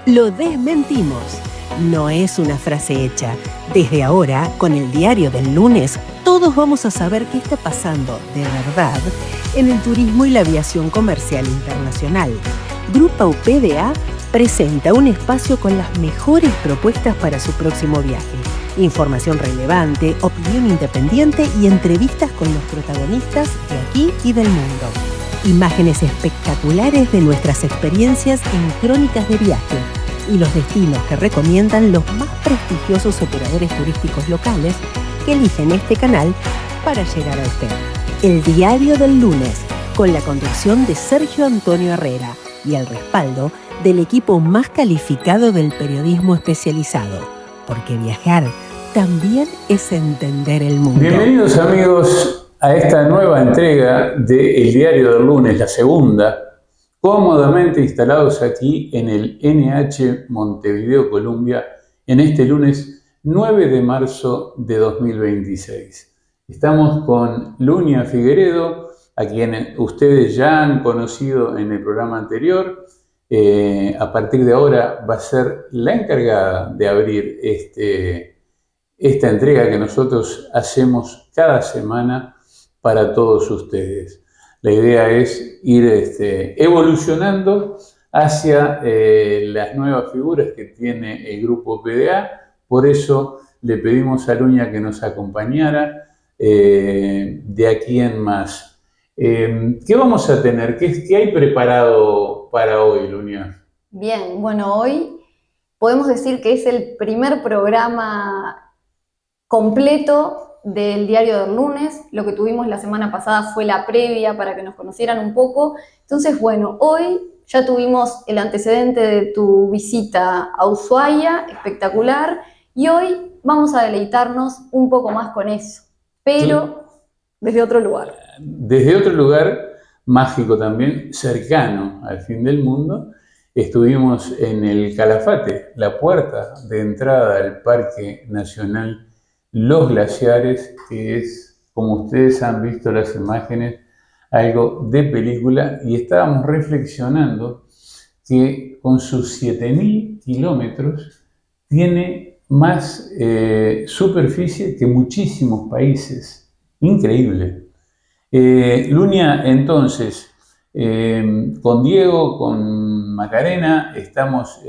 Lo desmentimos. No es una frase hecha. Desde ahora, con el diario del lunes, todos vamos a saber qué está pasando, de verdad, en el turismo y la aviación comercial internacional. Grupo PDA presenta un espacio con las mejores propuestas para su próximo viaje. Información relevante, opinión independiente y entrevistas con los protagonistas de aquí y del mundo. Imágenes espectaculares de nuestras experiencias en crónicas de viaje y los destinos que recomiendan los más prestigiosos operadores turísticos locales que eligen este canal para llegar a usted. El diario del lunes, con la conducción de Sergio Antonio Herrera y el respaldo del equipo más calificado del periodismo especializado, porque viajar también es entender el mundo. Bienvenidos amigos a esta nueva entrega de El Diario del Lunes, la segunda, cómodamente instalados aquí en el NH Montevideo, Colombia, en este lunes 9 de marzo de 2026. Estamos con Luña Figueredo, a quien ustedes ya han conocido en el programa anterior. A partir de ahora va a ser la encargada de abrir esta entrega que nosotros hacemos cada semana para todos ustedes. La idea es ir evolucionando hacia las nuevas figuras que tiene el Grupo PDA. Por eso le pedimos a Luña que nos acompañara de aquí en más. ¿Qué vamos a tener? ¿Qué hay preparado para hoy, Luña? Bien, bueno, hoy podemos decir que es el primer programa completo del Diario del Lunes. Lo que tuvimos la semana pasada fue la previa para que nos conocieran un poco. Entonces, bueno, hoy ya tuvimos el antecedente de tu visita a Ushuaia, espectacular, y hoy vamos a deleitarnos un poco más con eso, pero desde otro lugar. Desde otro lugar mágico también, cercano al fin del mundo. Estuvimos en el Calafate, la puerta de entrada al Parque Nacional Los Glaciares, que es, como ustedes han visto las imágenes, algo de película, y estábamos reflexionando que con sus 7.000 kilómetros tiene más superficie que muchísimos países. Increíble. Luña, entonces, con Diego, con Macarena, estamos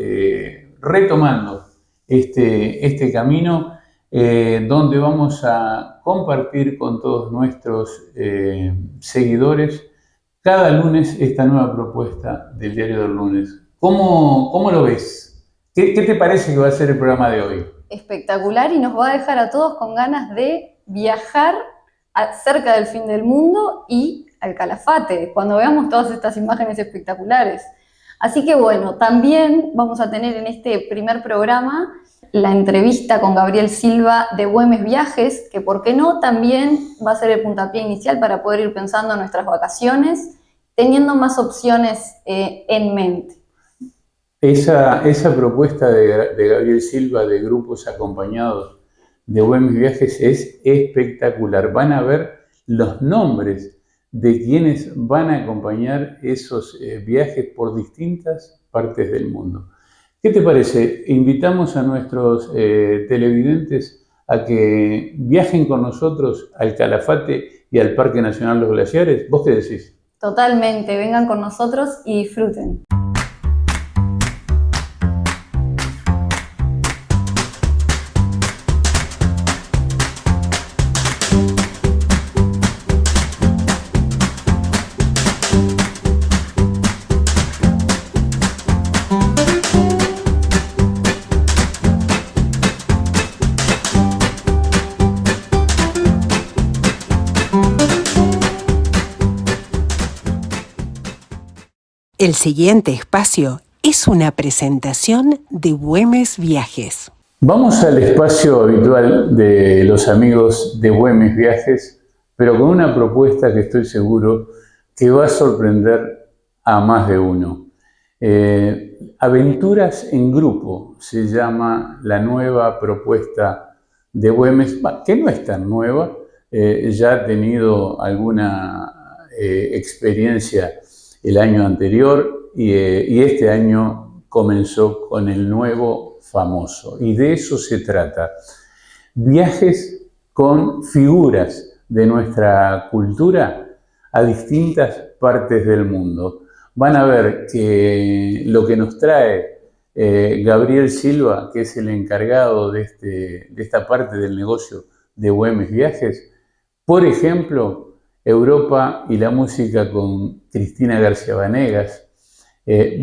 retomando este camino donde vamos a compartir con todos nuestros seguidores cada lunes esta nueva propuesta del Diario del Lunes. ¿Cómo lo ves? ¿Qué te parece que va a ser el programa de hoy? Espectacular, y nos va a dejar a todos con ganas de viajar cerca del fin del mundo y al Calafate, cuando veamos todas estas imágenes espectaculares. Así que bueno, también vamos a tener en este primer programa la entrevista con Gabriel Silva de Güemes Viajes, que por qué no, también va a ser el puntapié inicial para poder ir pensando en nuestras vacaciones, teniendo más opciones en mente. Esa propuesta de Gabriel Silva de grupos acompañados de Güemes Viajes es espectacular. Van a ver los nombres de quienes van a acompañar esos viajes por distintas partes del mundo. ¿Qué te parece? Invitamos a nuestros televidentes a que viajen con nosotros al Calafate y al Parque Nacional Los Glaciares. ¿Vos qué decís? Totalmente, vengan con nosotros y disfruten. El siguiente espacio es una presentación de Güemes Viajes. Vamos al espacio habitual de los amigos de Güemes Viajes, pero con una propuesta que estoy seguro que va a sorprender a más de uno. Aventuras en grupo se llama la nueva propuesta de Güemes, que no es tan nueva, ya ha tenido alguna experiencia el año anterior y este año comenzó con el nuevo famoso. Y de eso se trata. Viajes con figuras de nuestra cultura a distintas partes del mundo. Van a ver que lo que nos trae Gabriel Silva, que es el encargado de esta parte del negocio de Güemes Viajes, por ejemplo, Europa y la música con Cristina García Vanegas,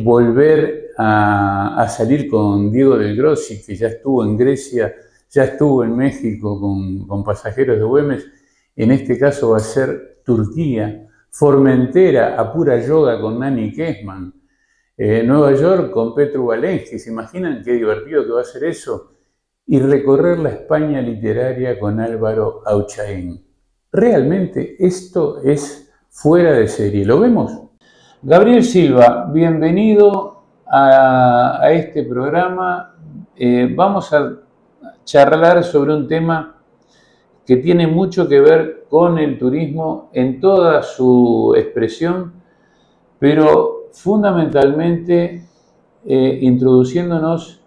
volver a salir con Diego del Grossi, que ya estuvo en Grecia, ya estuvo en México con Pasajeros de Güemes, en este caso va a ser Turquía, Formentera a pura yoga con Nani Kessman, Nueva York con Petru Valensky, ¿se imaginan qué divertido que va a ser eso? Y recorrer la España literaria con Álvaro Auchaín. Realmente esto es fuera de serie, ¿lo vemos? Gabriel Silva, bienvenido a este programa. Vamos a charlar sobre un tema que tiene mucho que ver con el turismo en toda su expresión, pero fundamentalmente introduciéndonos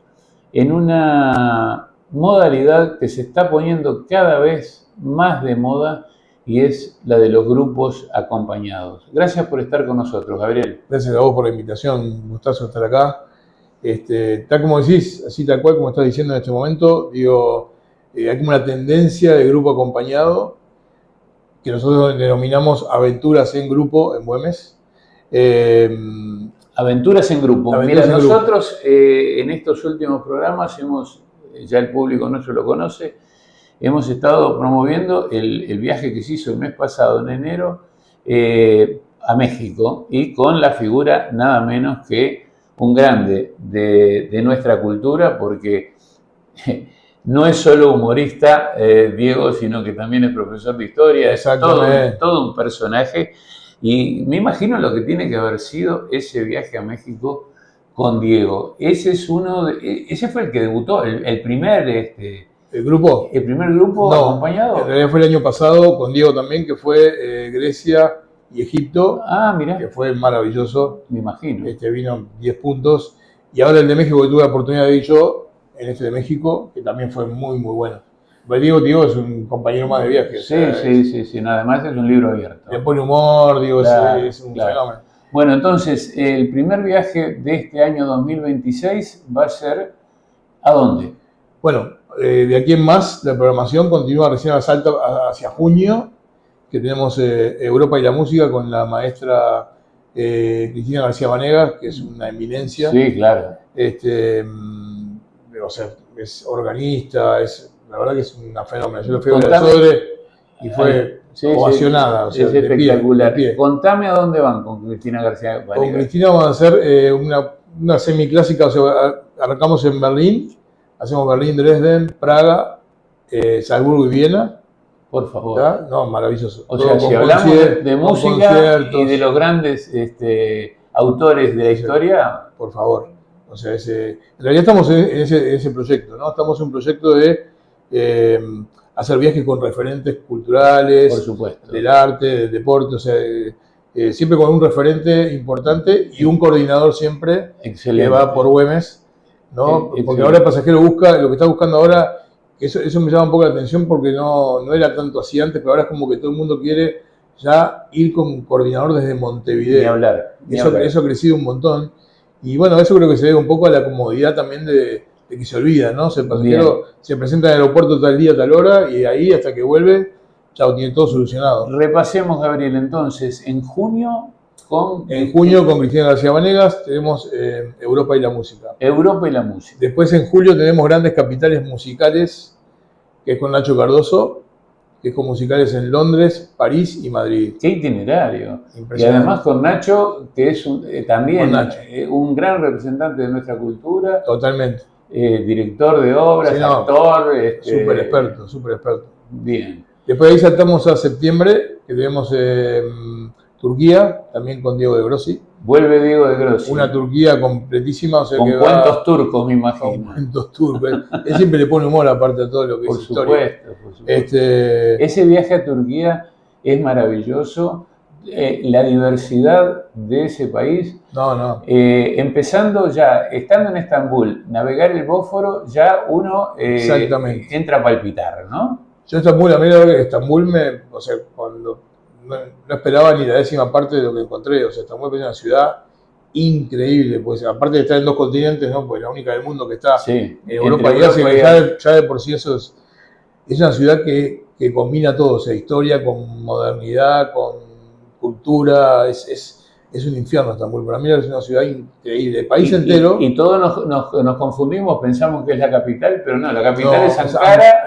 en una modalidad que se está poniendo cada vez más de moda y es la de los grupos acompañados. Gracias por estar con nosotros, Gabriel. Gracias a vos por la invitación, un gustazo estar acá. Tal como decís, así tal cual como estás diciendo en este momento, digo, hay como una tendencia de grupo acompañado que nosotros denominamos aventuras en grupo en Güemes. Aventuras en grupo. Aventuras Mira, en grupo. nosotros en estos últimos programas ya el público nuestro lo conoce, hemos estado promoviendo el viaje que se hizo el mes pasado, en enero, a México, y con la figura nada menos que un grande de nuestra cultura, porque no es solo humorista, Diego, sino que también es profesor de historia, es todo un personaje. Y me imagino lo que tiene que haber sido ese viaje a México con Diego. Ese fue el que debutó, el primer grupo. ¿El primer grupo acompañado? En realidad fue el año pasado con Diego también, que fue Grecia y Egipto. Ah, mirá. Que fue maravilloso. Me imagino. Vino 10 puntos. Y ahora el de México, que tuve la oportunidad de ir yo, en este de México, que también fue muy, muy bueno. Diego es un compañero más de viaje. Sí. Nada más es un libro abierto. Le pone humor, Diego, claro, es un fenómeno. Bueno, entonces, el primer viaje de este año 2026 va a ser ¿a dónde? Bueno, de aquí en más, la programación continúa recién al salto hacia junio, que tenemos Europa y la música con la maestra Cristina García Vanegas, que es una eminencia. Sí, claro. O sea, es organista, la verdad que es una fenómena. Yo lo fui a ver a Sodre y fue ovacionada. O sea, es espectacular. De pie. Contame a dónde van con Cristina García Vanegas. Con Cristina vamos a hacer una semiclásica, o sea, arrancamos en Berlín, hacemos Berlín, Dresden, Praga, Salzburgo y Viena. Por favor. ¿Está? No, maravilloso. O sea, si hablamos de música y de los grandes autores de la historia. Por favor. O sea, en realidad estamos en ese proyecto, ¿no? Estamos en un proyecto de hacer viajes con referentes culturales, por supuesto, del arte, del deporte, o sea, siempre con un referente importante y un coordinador siempre. Excelente. Que va por Güemes, ¿no? Porque ahora el pasajero busca, lo que está buscando ahora, eso me llama un poco la atención porque no era tanto así antes, pero ahora es como que todo el mundo quiere ya ir con coordinador desde Montevideo. Ni hablar. Eso ha crecido un montón. Y bueno, eso creo que se debe un poco a la comodidad también de que se olvida, ¿no? O sea, el pasajero se presenta en el aeropuerto tal día, tal hora, y de ahí hasta que vuelve, chao, tiene todo solucionado. Repasemos, Gabriel, entonces, en junio con Cristina García Vanegas tenemos Europa y la música. Europa y la música. Después en julio tenemos grandes capitales musicales, que es con Nacho Cardoso, que es con musicales en Londres, París y Madrid. ¡Qué itinerario! Y además con Nacho, que es también un gran representante de nuestra cultura. Totalmente. Director de obras, actor. Súper experto. Bien. Después de ahí saltamos a septiembre, que tenemos Turquía, también con Diego de Grossi. Vuelve Diego de Grossi. Una Turquía completísima. O sea, con cuentos turcos, me imagino. Con cuentos turcos. Él siempre le pone humor aparte de todo lo que es historia. Por supuesto. Ese viaje a Turquía es maravilloso la diversidad de ese país. No. Empezando ya, estando en Estambul, navegar el Bósforo, ya uno entra a palpitar, ¿no? Yo Estambul, a mí la verdad que Estambul o sea, cuando no esperaba ni la 10ª parte de lo que encontré, o sea, Estambul es una ciudad increíble, pues aparte de estar en 2 continentes, ¿no? Pues la única del mundo que está en Europa y Asia, ya de por sí eso es una ciudad que combina todo, o sea, historia con modernidad, con cultura, es un infierno Estambul. Para mí es una ciudad increíble, el país entero. Y todos nos confundimos, pensamos que es la capital, pero no, la capital es Ankara.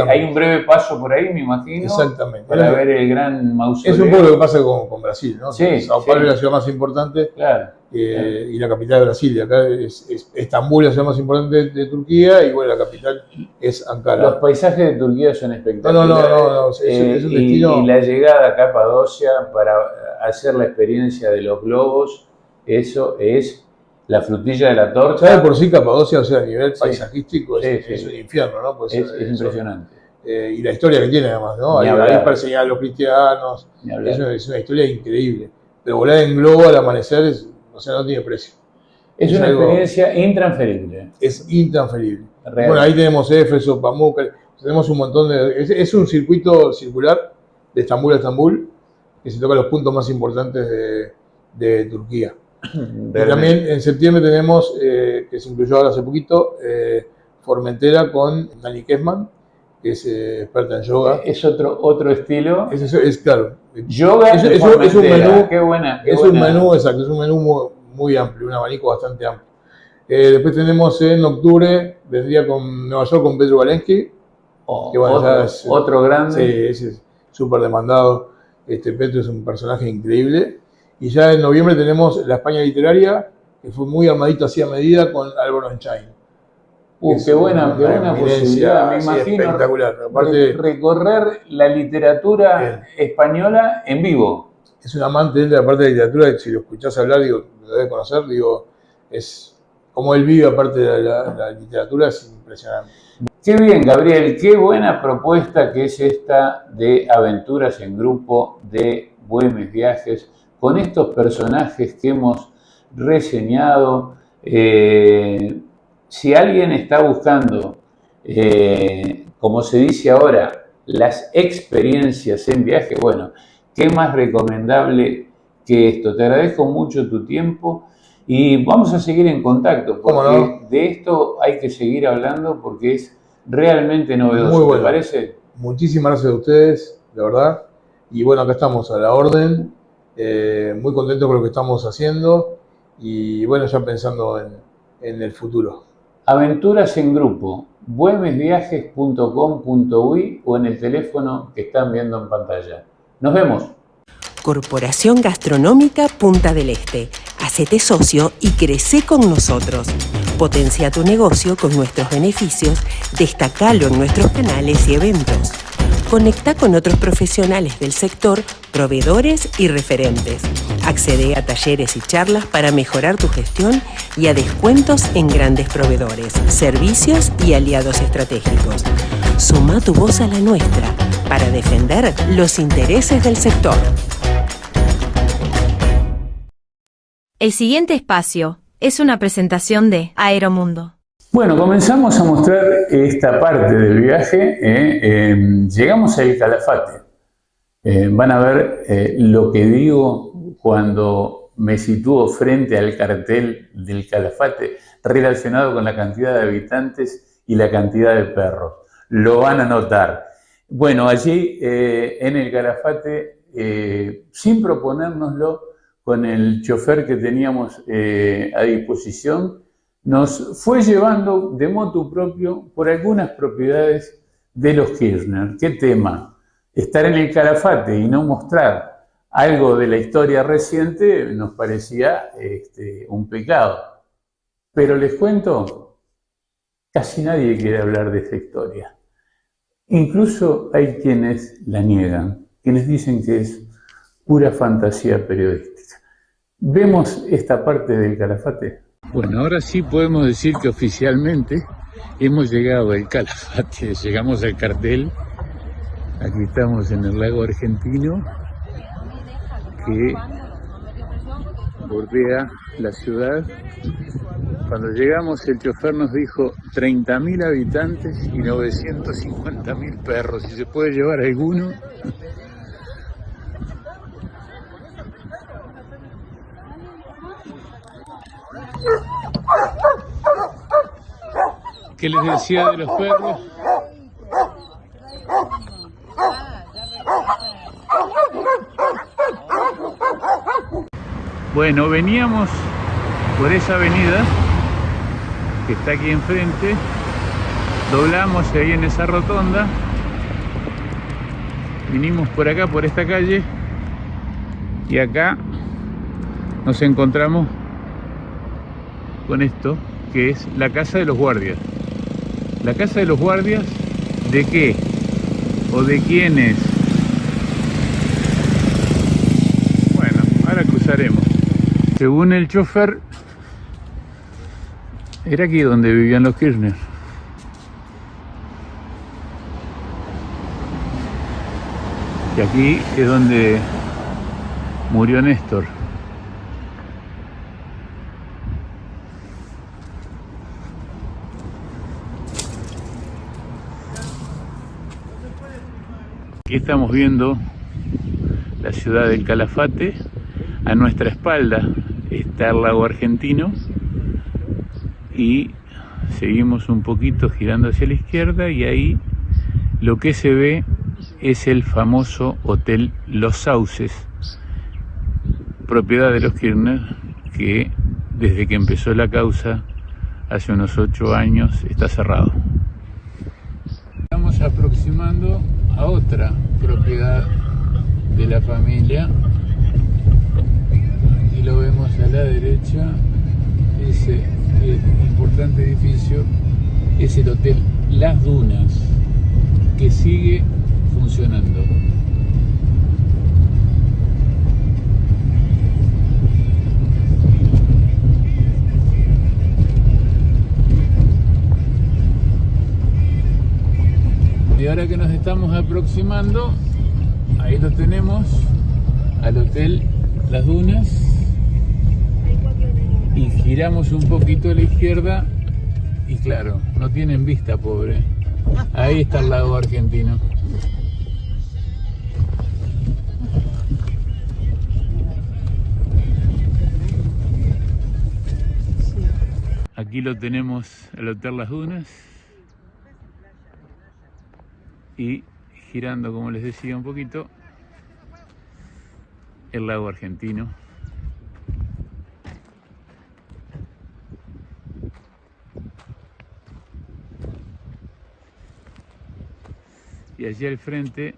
Hay un breve paso por ahí, me imagino. Exactamente. Para ver el gran mausoleo. Es un poco lo que pasa con Brasil, ¿no? Sí, Sao Paulo es la ciudad más importante. Claro. Y la capital de Brasil. Y acá es Estambul, la ciudad más importante de Turquía, y bueno, la capital es Ankara. Los paisajes de Turquía son espectaculares. No, es un destino. Y la llegada a Capadocia para hacer la experiencia de los globos, eso es la frutilla de la torta. Ya de por sí Capadocia, o sea, a nivel paisajístico, es un infierno, ¿no? Pues es impresionante. Y la historia que tiene además, ¿no? Ahí para enseñar a los cristianos, es una historia increíble. Pero volar en globo al amanecer, no tiene precio. Es una experiencia intransferible. Es intransferible. Bueno, ahí tenemos Éfeso, Pamukkale, tenemos un montón de... Es un circuito circular de Estambul a Estambul, que se toca los puntos más importantes de Turquía. Y también en septiembre tenemos, que se incluyó ahora hace poquito, Formentera con Dani Kesman, que es experta en yoga. Es otro estilo. Es claro. Yoga es un menú. Qué buena. Un menú, exacto, es un menú muy amplio, un abanico bastante amplio. Después tenemos en octubre, vendría con Nueva York con Pedro Valensky. Otro grande. Sí, ese es súper demandado. Petro es un personaje increíble. Y ya en noviembre tenemos la España literaria, que fue muy armadita así a medida con Álvaro Einstein. Qué buena posibilidad, me imagino. Espectacular. Aparte, recorrer la literatura española en vivo. Es un amante de la parte de la literatura, que si lo escuchás hablar, lo debes conocer, es como él vive, aparte de la literatura, es impresionante. Qué bien, Gabriel, qué buena propuesta que es esta de aventuras en grupo, de Güemes Viajes, con estos personajes que hemos reseñado. Si alguien está buscando, como se dice ahora, las experiencias en viaje, bueno, qué más recomendable que esto. Te agradezco mucho tu tiempo y vamos a seguir en contacto, porque de esto hay que seguir hablando porque es realmente novedoso. Muy bueno. ¿Te parece? Muchísimas gracias a ustedes, de verdad. Y bueno, acá estamos a la orden, muy contentos con lo que estamos haciendo y bueno, ya pensando en el futuro. Aventuras en grupo, güemesviajes.com.uy o en el teléfono que están viendo en pantalla. Nos vemos. Corporación Gastronómica Punta del Este. Hacete socio y crece con nosotros. Potencia tu negocio con nuestros beneficios, destacalo en nuestros canales y eventos. Conecta con otros profesionales del sector, proveedores y referentes. Accede a talleres y charlas para mejorar tu gestión y a descuentos en grandes proveedores, servicios y aliados estratégicos. Suma tu voz a la nuestra para defender los intereses del sector. El siguiente espacio es una presentación de Aeromundo. Bueno, comenzamos a mostrar esta parte del viaje. Llegamos al Calafate. Van a ver lo que digo cuando me sitúo frente al cartel del Calafate relacionado con la cantidad de habitantes y la cantidad de perros. Lo van a notar. Bueno, allí en el Calafate, sin proponérnoslo, con el chofer que teníamos a disposición, nos fue llevando de motu propio por algunas propiedades de los Kirchner. ¿Qué tema? Estar en el Calafate y no mostrar algo de la historia reciente nos parecía un pecado. Pero les cuento, casi nadie quiere hablar de esa historia. Incluso hay quienes la niegan, quienes dicen que es pura fantasía periodística. ¿Vemos esta parte del Calafate? Bueno, ahora sí podemos decir que oficialmente hemos llegado al Calafate, llegamos al cartel, aquí estamos en el lago argentino, que bordea la ciudad. Cuando llegamos, el chofer nos dijo 30.000 habitantes y 950.000 perros. Si se puede llevar alguno. ¿Qué les decía de los perros? Bueno, veníamos por esa avenida que está aquí enfrente, doblamos ahí en esa rotonda, vinimos por acá, por esta calle, y acá nos encontramos con esto, que es la Casa de los Guardias. ¿La Casa de los Guardias de qué? ¿O de quiénes? Bueno, ahora cruzaremos. Según el chofer, era aquí donde vivían los Kirchner. Y aquí es donde murió Néstor. Aquí estamos viendo la ciudad del Calafate. A nuestra espalda está el lago Argentino y seguimos un poquito girando hacia la izquierda y ahí lo que se ve es el famoso Hotel Los Sauces, propiedad de los Kirchner, que desde que empezó la causa hace unos 8 años está cerrado. Estamos aproximando a otra propiedad de la familia. Aquí lo vemos a la derecha. Ese importante edificio es el Hotel Las Dunas, que sigue funcionando. Y ahora que nos estamos aproximando, ahí lo tenemos, al Hotel Las Dunas, y giramos un poquito a la izquierda y claro, no tienen vista, pobre. Ahí está el lago Argentino. Aquí lo tenemos, el Hotel Las Dunas. Y girando, como les decía un poquito, el lago Argentino. Y allí al frente,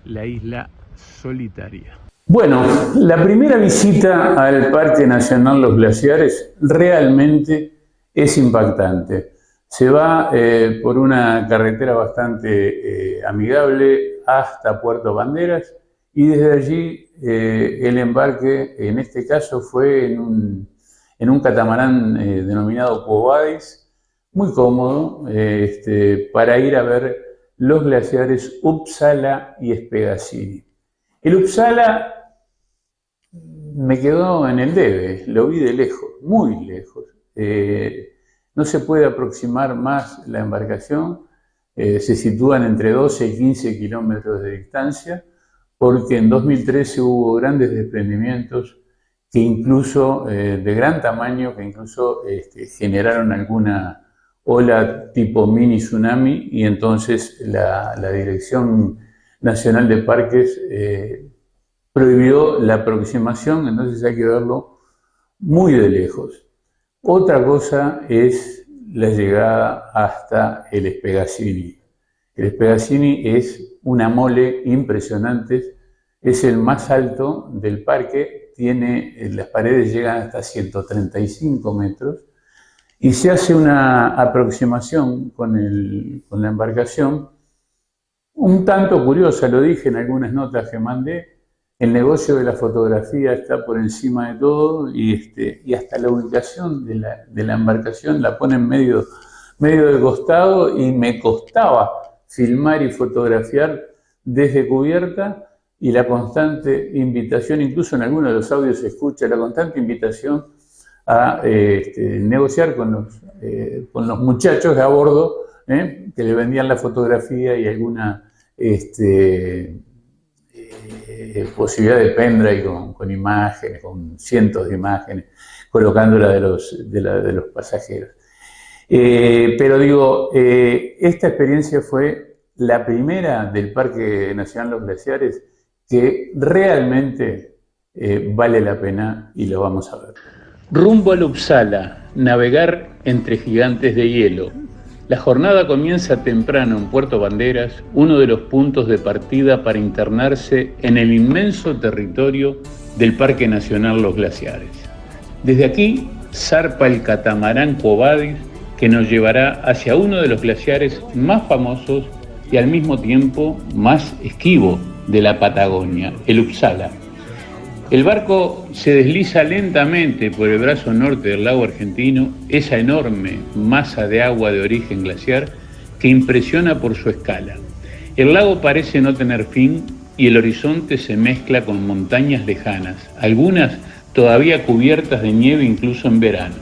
la isla Solitaria. Bueno, la primera visita al Parque Nacional Los Glaciares realmente es impactante. Se va por una carretera bastante amigable hasta Puerto Banderas y desde allí el embarque, en este caso, fue en un catamarán denominado Quo Vadis, muy cómodo, para ir a ver los glaciares Uppsala y Spegazzini. El Uppsala me quedó en el debe, lo vi de lejos, muy lejos. No se puede aproximar más la embarcación, se sitúan entre 12 y 15 kilómetros de distancia, porque en 2013 hubo grandes desprendimientos que incluso, de gran tamaño, que incluso generaron alguna ola tipo mini tsunami, y entonces la Dirección Nacional de Parques prohibió la aproximación, entonces hay que verlo muy de lejos. Otra cosa es la llegada hasta el Spegazzini. El Spegazzini es una mole impresionante, es el más alto del parque, las paredes llegan hasta 135 metros, y se hace una aproximación con la embarcación un tanto curiosa, lo dije en algunas notas que mandé. El negocio de la fotografía está por encima de todo y hasta la ubicación de la embarcación la ponen medio de costado, y me costaba filmar y fotografiar desde cubierta y la constante invitación, incluso en algunos de los audios se escucha, la constante invitación a negociar con los muchachos de a bordo, que le vendían la fotografía y alguna posibilidad de pendrive con imágenes, con cientos de imágenes, colocándola de los pasajeros. Pero digo, esta experiencia fue la primera del Parque Nacional Los Glaciares que realmente vale la pena y lo vamos a ver. Rumbo al Uppsala, navegar entre gigantes de hielo. La jornada comienza temprano en Puerto Banderas, uno de los puntos de partida para internarse en el inmenso territorio del Parque Nacional Los Glaciares. Desde aquí zarpa el catamarán Quo Vadis, que nos llevará hacia uno de los glaciares más famosos y al mismo tiempo más esquivo de la Patagonia, el Uppsala. El barco se desliza lentamente por el brazo norte del lago argentino, esa enorme masa de agua de origen glaciar que impresiona por su escala. El lago parece no tener fin y el horizonte se mezcla con montañas lejanas, algunas todavía cubiertas de nieve incluso en verano.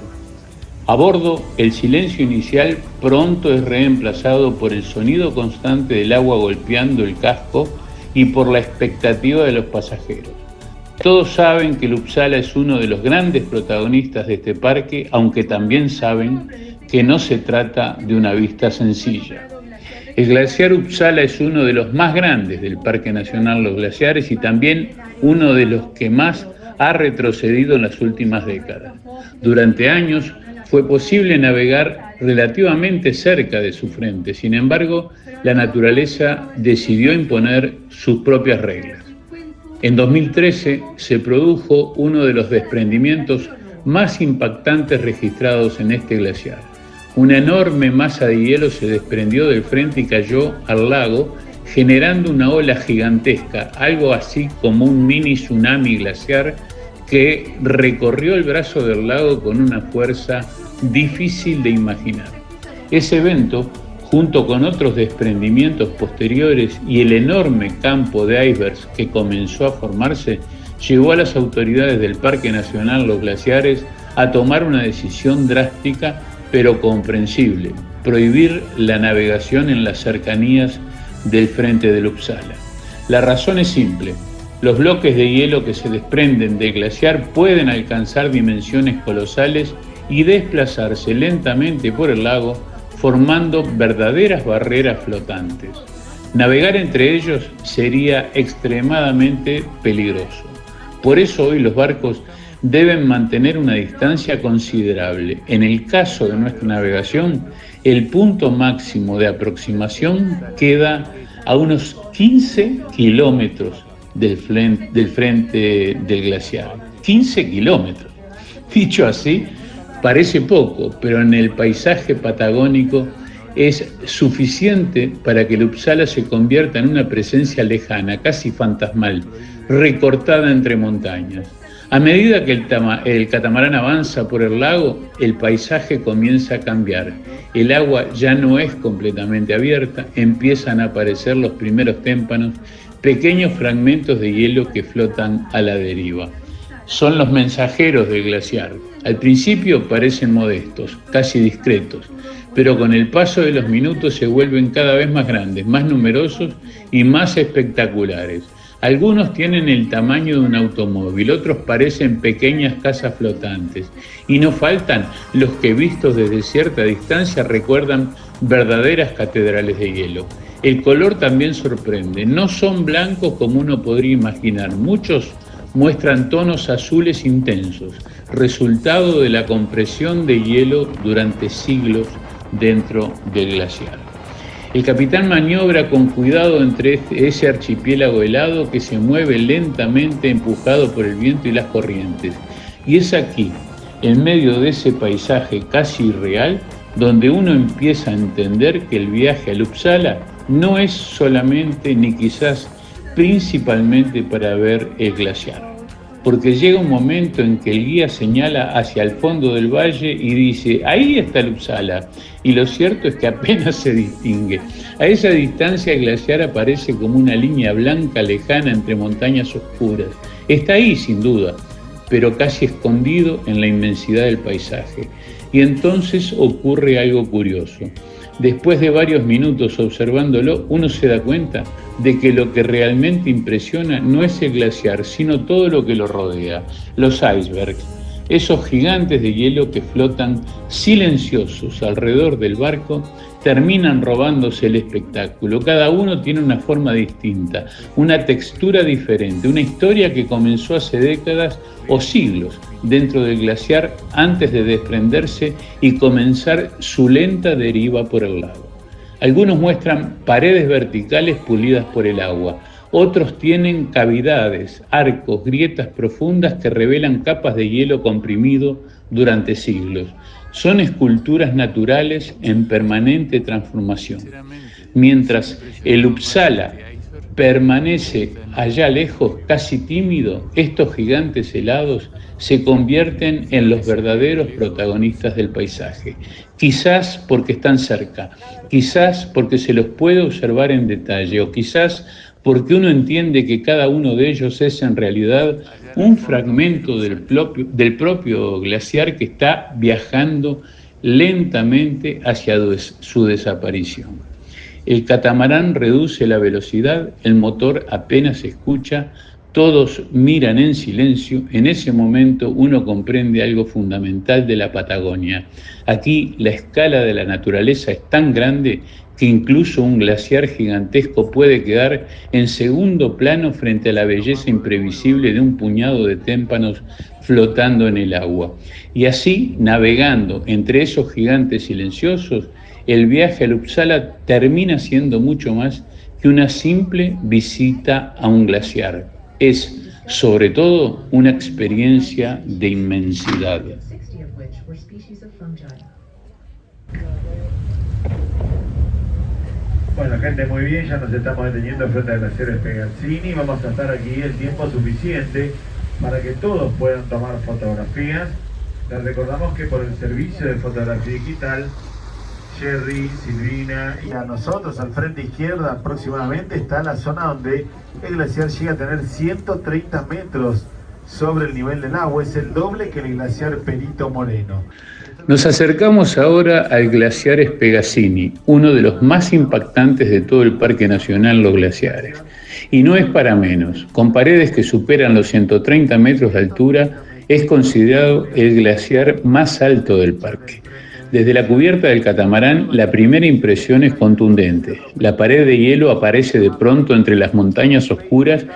A bordo, el silencio inicial pronto es reemplazado por el sonido constante del agua golpeando el casco y por la expectativa de los pasajeros. Todos saben que el Uppsala es uno de los grandes protagonistas de este parque, aunque también saben que no se trata de una vista sencilla. El glaciar Uppsala es uno de los más grandes del Parque Nacional Los Glaciares y también uno de los que más ha retrocedido en las últimas décadas. Durante años fue posible navegar relativamente cerca de su frente, sin embargo, la naturaleza decidió imponer sus propias reglas. En 2013 se produjo uno de los desprendimientos más impactantes registrados en este glaciar. Una enorme masa de hielo se desprendió del frente y cayó al lago, generando una ola gigantesca, algo así como un mini tsunami glaciar que recorrió el brazo del lago con una fuerza difícil de imaginar. Ese evento, junto con otros desprendimientos posteriores y el enorme campo de icebergs que comenzó a formarse, llevó a las autoridades del Parque Nacional Los Glaciares a tomar una decisión drástica pero comprensible: prohibir la navegación en las cercanías del frente del Uppsala. La razón es simple: los bloques de hielo que se desprenden del glaciar pueden alcanzar dimensiones colosales y desplazarse lentamente por el lago, formando verdaderas barreras flotantes. Navegar entre ellos sería extremadamente peligroso. Por eso hoy los barcos deben mantener una distancia considerable. En el caso de nuestra navegación, el punto máximo de aproximación queda a unos 15 kilómetros del frente del glaciar. 15 kilómetros. Dicho así, parece poco, pero en el paisaje patagónico es suficiente para que el Uppsala se convierta en una presencia lejana, casi fantasmal, recortada entre montañas. A medida que el catamarán avanza por el lago, el paisaje comienza a cambiar. El agua ya no es completamente abierta, empiezan a aparecer los primeros témpanos, pequeños fragmentos de hielo que flotan a la deriva. Son los mensajeros del glaciar. Al principio parecen modestos, casi discretos, pero con el paso de los minutos se vuelven cada vez más grandes, más numerosos y más espectaculares. Algunos tienen el tamaño de un automóvil, otros parecen pequeñas casas flotantes, y no faltan los que vistos desde cierta distancia recuerdan verdaderas catedrales de hielo. El color también sorprende, no son blancos como uno podría imaginar, muchos muestran tonos azules intensos, resultado de la compresión de hielo durante siglos dentro del glaciar. El capitán maniobra con cuidado entre ese archipiélago helado que se mueve lentamente empujado por el viento y las corrientes. Y es aquí, en medio de ese paisaje casi irreal, donde uno empieza a entender que el viaje al Uppsala no es solamente ni quizás principalmente para ver el glaciar. porque llega un momento en que el guía señala hacia el fondo del valle y dice, ahí está el Uppsala, y lo cierto es que apenas se distingue. A esa distancia el glaciar aparece como una línea blanca lejana entre montañas oscuras. Está ahí sin duda, pero casi escondido en la inmensidad del paisaje. Y entonces ocurre algo curioso. Después de varios minutos observándolo, uno se da cuenta de que lo que realmente impresiona no es el glaciar, sino todo lo que lo rodea, los icebergs, esos gigantes de hielo que flotan silenciosos alrededor del barco, terminan robándose el espectáculo. Cada uno tiene una forma distinta, una textura diferente, una historia que comenzó hace décadas o siglos dentro del glaciar antes de desprenderse y comenzar su lenta deriva por el lago. Algunos muestran paredes verticales pulidas por el agua, otros tienen cavidades, arcos, grietas profundas que revelan capas de hielo comprimido durante siglos. Son esculturas naturales en permanente transformación. Mientras el Uppsala permanece allá lejos, casi tímido, estos gigantes helados se convierten en los verdaderos protagonistas del paisaje. Quizás porque están cerca, quizás porque se los puede observar en detalle, o quizás porque uno entiende que cada uno de ellos es en realidad un fragmento del propio glaciar que está viajando lentamente hacia su desaparición. El catamarán reduce la velocidad, el motor apenas se escucha, todos miran en silencio. En ese momento uno comprende algo fundamental de la Patagonia. Aquí la escala de la naturaleza es tan grande que incluso un glaciar gigantesco puede quedar en segundo plano frente a la belleza imprevisible de un puñado de témpanos flotando en el agua. Y así, navegando entre esos gigantes silenciosos, el viaje al Uppsala termina siendo mucho más que una simple visita a un glaciar. Es, sobre todo, una experiencia de inmensidad. Bueno, gente, muy bien, ya nos estamos deteniendo frente al glaciar Pegazzini. Vamos a estar aquí el tiempo suficiente para que todos puedan tomar fotografías. Les recordamos que por el servicio de fotografía digital, Jerry, Silvina y a nosotros al frente izquierda aproximadamente está la zona donde el glaciar llega a tener 130 metros sobre el nivel del agua. Es el doble que el glaciar Perito Moreno. Nos acercamos ahora al glaciar Pegazzini, uno de los más impactantes de todo el Parque Nacional Los Glaciares. Y no es para menos, con paredes que superan los 130 metros de altura, es considerado el glaciar más alto del parque. Desde la cubierta del catamarán, la primera impresión es contundente. La pared de hielo aparece de pronto entre las montañas oscuras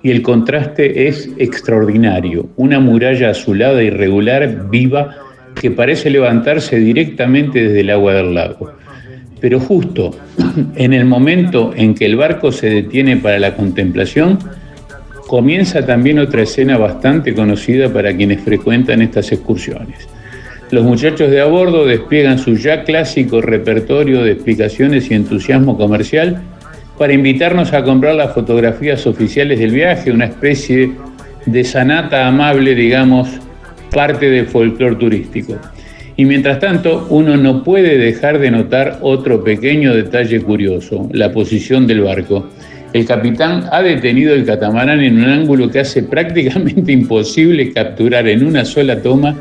y el contraste es extraordinario. Una muralla azulada irregular, viva, que parece levantarse directamente desde el agua del lago. Pero justo en el momento en que el barco se detiene para la contemplación, comienza también otra escena bastante conocida para quienes frecuentan estas excursiones. Los muchachos de a bordo despliegan su ya clásico repertorio de explicaciones y entusiasmo comercial para invitarnos a comprar las fotografías oficiales del viaje, una especie de sanata amable, digamos, parte del folclore turístico. Y mientras tanto, uno no puede dejar de notar otro pequeño detalle curioso, la posición del barco. El capitán ha detenido el catamarán en un ángulo que hace prácticamente imposible capturar en una sola toma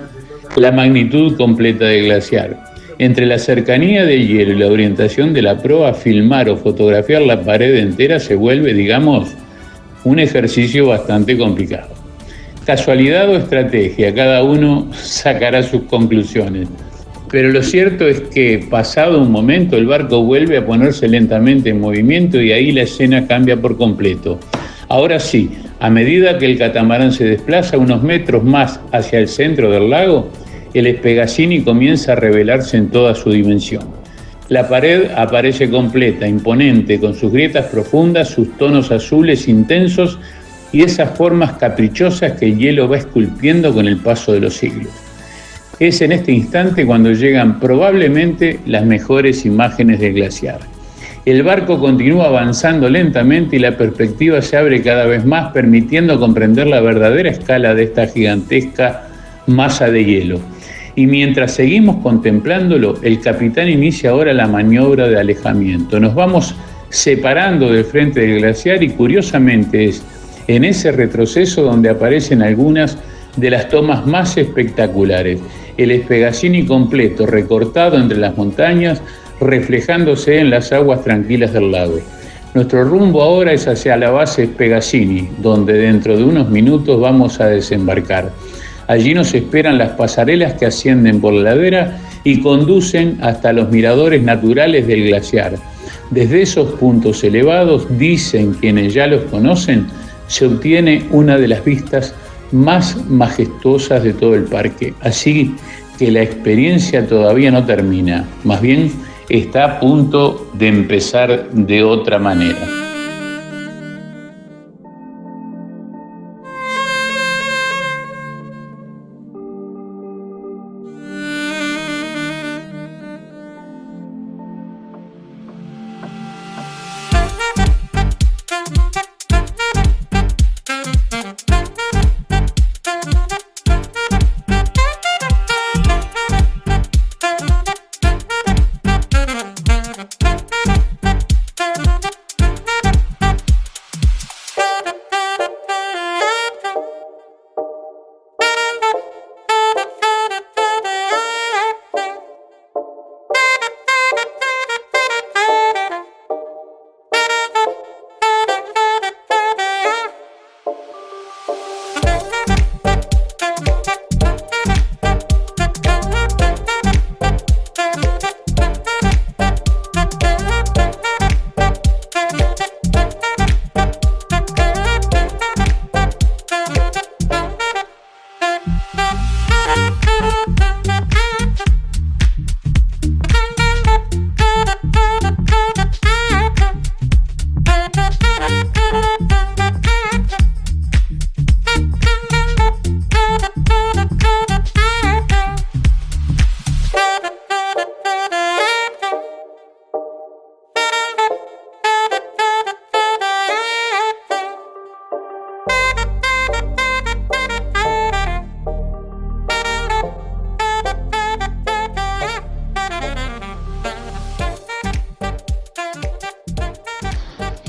la magnitud completa del glaciar. Entre la cercanía del hielo y la orientación de la proa, filmar o fotografiar la pared entera se vuelve, digamos, un ejercicio bastante complicado. Casualidad o estrategia, cada uno sacará sus conclusiones. Pero lo cierto es que, pasado un momento, el barco vuelve a ponerse lentamente en movimiento y ahí la escena cambia por completo. Ahora sí, a medida que el catamarán se desplaza unos metros más hacia el centro del lago, el Pegazzini comienza a revelarse en toda su dimensión. La pared aparece completa, imponente, con sus grietas profundas, sus tonos azules intensos y esas formas caprichosas que el hielo va esculpiendo con el paso de los siglos. Es en este instante cuando llegan probablemente las mejores imágenes del glaciar. El barco continúa avanzando lentamente y la perspectiva se abre cada vez más, permitiendo comprender la verdadera escala de esta gigantesca masa de hielo. Y mientras seguimos contemplándolo, el capitán inicia ahora la maniobra de alejamiento. Nos vamos separando del frente del glaciar y curiosamente es en ese retroceso donde aparecen algunas de las tomas más espectaculares. El Spegazzini completo, recortado entre las montañas, reflejándose en las aguas tranquilas del lago. Nuestro rumbo ahora es hacia la base Spegazzini, donde dentro de unos minutos vamos a desembarcar. Allí nos esperan las pasarelas que ascienden por la ladera y conducen hasta los miradores naturales del glaciar. Desde esos puntos elevados, dicen quienes ya los conocen, se obtiene una de las vistas más majestuosas de todo el parque. Así que la experiencia todavía no termina, más bien está a punto de empezar de otra manera.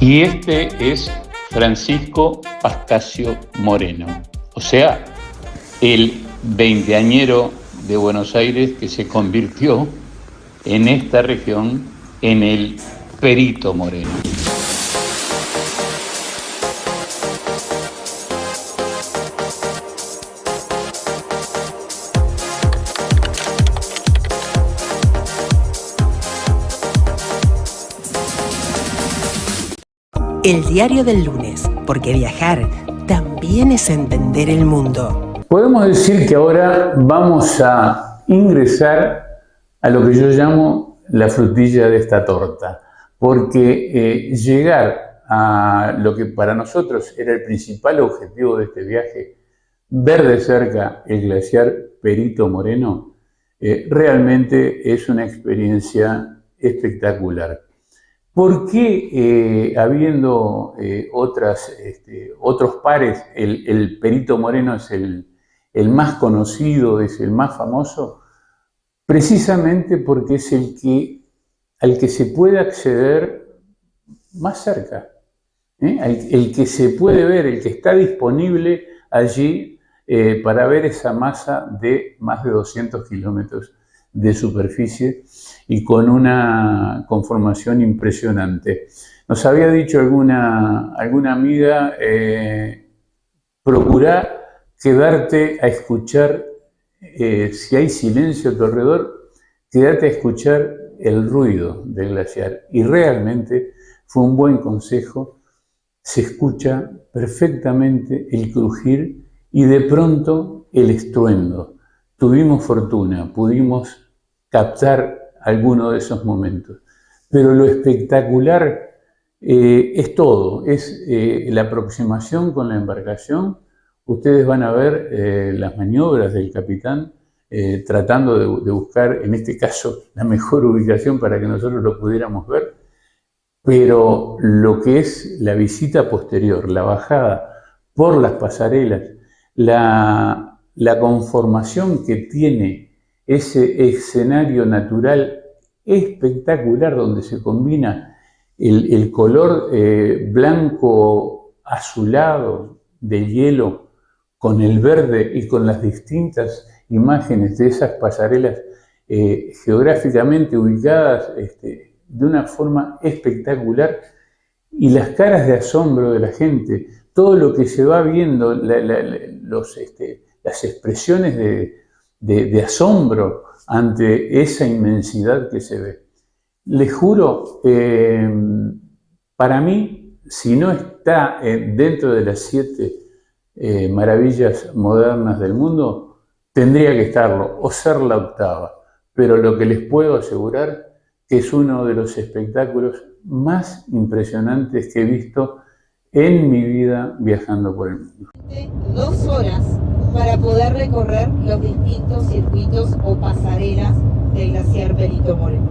Y este es Francisco Pascasio Moreno, o sea, el veinteañero de Buenos Aires que se convirtió en esta región en el Perito Moreno. El diario del lunes, porque viajar también es entender el mundo. Podemos decir que ahora vamos a ingresar a lo que yo llamo la frutilla de esta torta, porque llegar a lo que para nosotros era el principal objetivo de este viaje, ver de cerca el glaciar Perito Moreno, realmente es una experiencia espectacular. ¿Por qué, habiendo otros pares, el Perito Moreno es el más conocido, es el más famoso? Precisamente porque es al que se puede acceder más cerca, el que se puede ver, el que está disponible allí para ver esa masa de más de 200 kilómetros de superficie y con una conformación impresionante. Nos había dicho alguna amiga, procura quedarte a escuchar, si hay silencio a tu alrededor, quédate a escuchar el ruido del glaciar. Y realmente fue un buen consejo, se escucha perfectamente el crujir y de pronto el estruendo. Tuvimos fortuna, pudimos captar alguno de esos momentos. Pero lo espectacular es todo, es la aproximación con la embarcación. Ustedes van a ver las maniobras del capitán tratando de buscar, en este caso, la mejor ubicación para que nosotros lo pudiéramos ver. pero lo que es la visita posterior, la bajada por las pasarelas, la conformación que tiene ese escenario natural espectacular donde se combina el color blanco azulado del hielo con el verde y con las distintas imágenes de esas pasarelas geográficamente ubicadas de una forma espectacular, y las caras de asombro de la gente, todo lo que se va viendo, las expresiones de asombro ante esa inmensidad que se ve. Les juro, para mí, si no está dentro de las 7 maravillas modernas del mundo, tendría que estarlo, o ser la 8ª. Pero lo que les puedo asegurar que es uno de los espectáculos más impresionantes que he visto en mi vida viajando por el mundo. 2 horas para poder recorrer los distintos circuitos o pasarelas del glaciar Perito Moreno.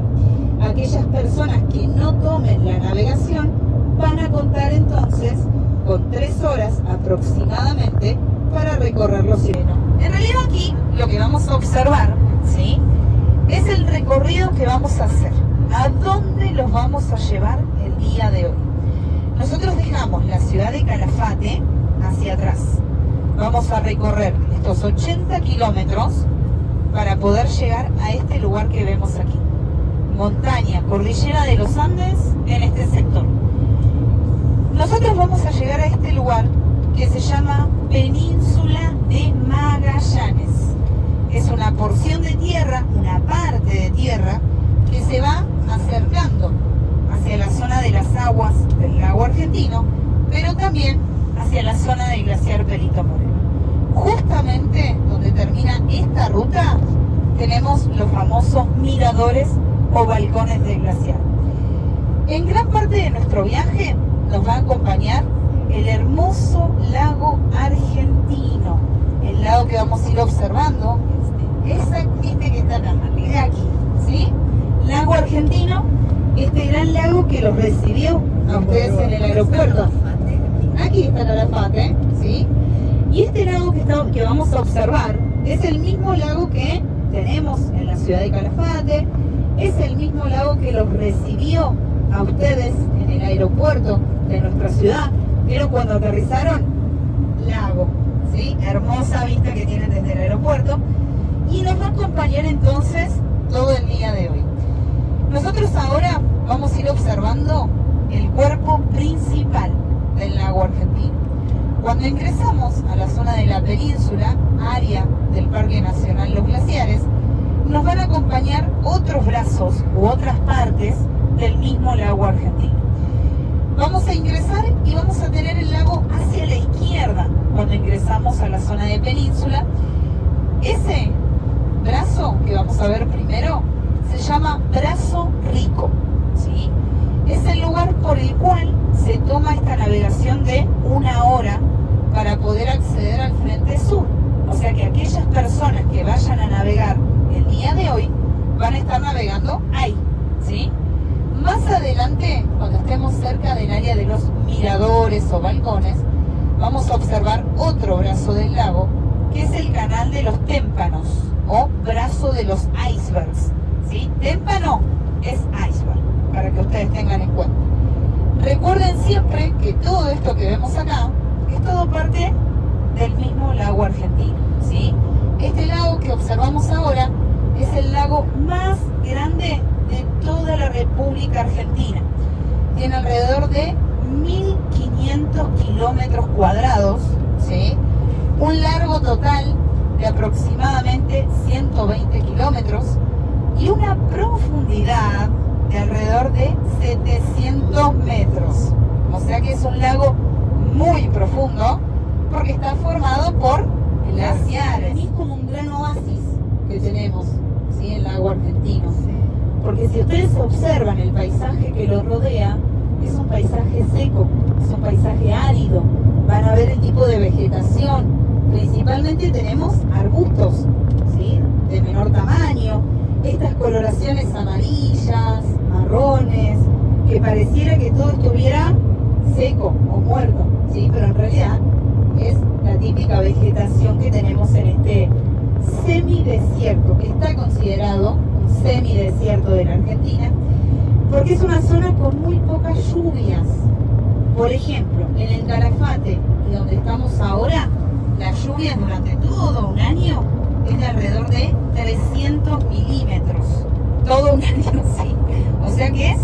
Aquellas personas que no tomen la navegación van a contar entonces con 3 horas aproximadamente para recorrer los circuitos. En realidad aquí lo que vamos a observar, ¿sí?, es el recorrido que vamos a hacer. ¿A dónde los vamos a llevar el día de hoy? Nosotros dejamos la ciudad de Calafate hacia atrás. Vamos a recorrer estos 80 kilómetros para poder llegar a este lugar que vemos aquí. Montaña, cordillera de los Andes en este sector. Nosotros vamos a llegar a este lugar que se llama Península de Magallanes. Es una porción de tierra, una parte de tierra que se va acercando hacia la zona de las aguas del lago argentino, pero también hacia la zona del glaciar Perito Moreno. Justamente donde termina esta ruta tenemos los famosos miradores o balcones del glaciar. En gran parte de nuestro viaje nos va a acompañar el hermoso lago argentino, el lago que vamos a ir observando, este que está acá, de aquí, ¿sí? Lago argentino, este gran lago que los recibió a ustedes en el aeropuerto. Aquí está Calafate, ¿sí? Y este lago que vamos a observar es el mismo lago que tenemos en la ciudad de Calafate, es el mismo lago que los recibió a ustedes en el aeropuerto de nuestra ciudad. Pero cuando aterrizaron, lago, ¿sí? Hermosa vista que tienen desde el aeropuerto. Y nos va a acompañar entonces todo el día de hoy. Nosotros ahora vamos a ir observando el cuerpo principal del lago argentino. Cuando ingresamos a la zona de la península, área del Parque Nacional Los Glaciares, nos van a acompañar otros brazos u otras partes del mismo lago argentino. Vamos a ingresar y vamos a tener el lago hacia la izquierda cuando ingresamos a la zona de península. Ese brazo que vamos a ver primero se llama Brazo Rico, ¿sí? Es el lugar por el cual se toma esta navegación de 1 hora para poder acceder al frente sur. O sea que aquellas personas que vayan a navegar el día de hoy van a estar navegando ahí, ¿sí? Más adelante, cuando estemos cerca del área de los miradores o balcones, vamos a observar otro brazo del lago, que es el canal de los témpanos o brazo de los icebergs, ¿sí? Témpano es iceberg, para que ustedes tengan en cuenta. Recuerden siempre que todo esto que vemos acá es todo parte del mismo lago argentino, ¿sí? Este lago que observamos ahora es el lago más grande de toda la República Argentina. Tiene alrededor de 1.500 kilómetros cuadrados, ¿sí? Un largo total de aproximadamente 120 kilómetros y una profundidad de alrededor de 700 metros. O sea que es un lago muy profundo porque está formado por glaciares. Es como un gran oasis que tenemos, ¿sí?, en el lago argentino. Porque si ustedes observan el paisaje que lo rodea, es un paisaje seco, es un paisaje árido. Van a ver el tipo de vegetación. Principalmente tenemos arbustos, ¿sí?, de menor tamaño. Estas coloraciones amarillas, marrones, que pareciera que ¿sí? Pero en realidad es la típica vegetación que tenemos en este semidesierto, que está considerado un semidesierto de la Argentina, porque es una zona con muy pocas lluvias. Por ejemplo, en el Calafate y donde estamos ahora, las lluvias durante todo un año es de alrededor de 300 milímetros. Todo un año, sí. O sea que es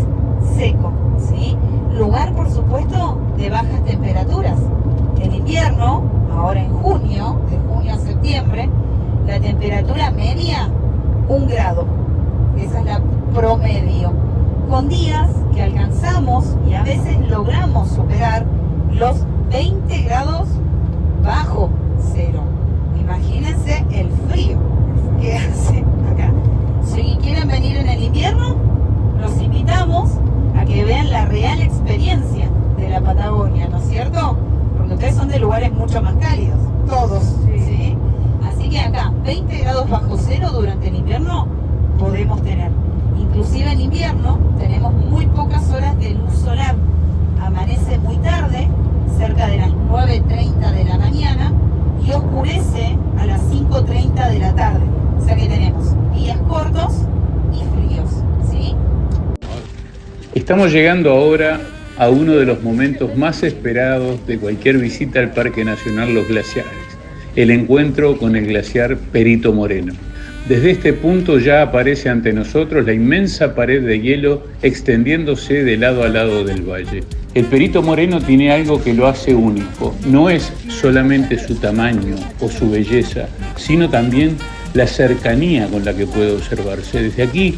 seco, ¿sí? Lugar, por supuesto, de bajas temperaturas. En invierno, ahora en junio, de junio a septiembre, la temperatura media, 1 grado. Esa es la promedio. Con días que alcanzamos y a veces logramos superar los 20 grados bajo cero. Imagínense el frío que hace acá. Si quieren venir en el invierno, los invitamos a que vean la real experiencia de la Patagonia, ¿no es cierto? Porque ustedes son de lugares mucho más cálidos, todos, ¿sí? Así que acá, 20 grados bajo cero durante el invierno podemos tener. Inclusive en invierno tenemos muy pocas horas de luz solar. Amanece muy tarde, cerca de las 9:30 de la mañana, y oscurece a las 5:30 de la tarde. O sea que tenemos días cortos y fríos, ¿sí? Estamos llegando ahora a uno de los momentos más esperados de cualquier visita al Parque Nacional Los Glaciares, el encuentro con el glaciar Perito Moreno. Desde este punto ya aparece ante nosotros la inmensa pared de hielo extendiéndose de lado a lado del valle. El Perito Moreno tiene algo que lo hace único. No es solamente su tamaño o su belleza, sino también la cercanía con la que puede observarse. Desde aquí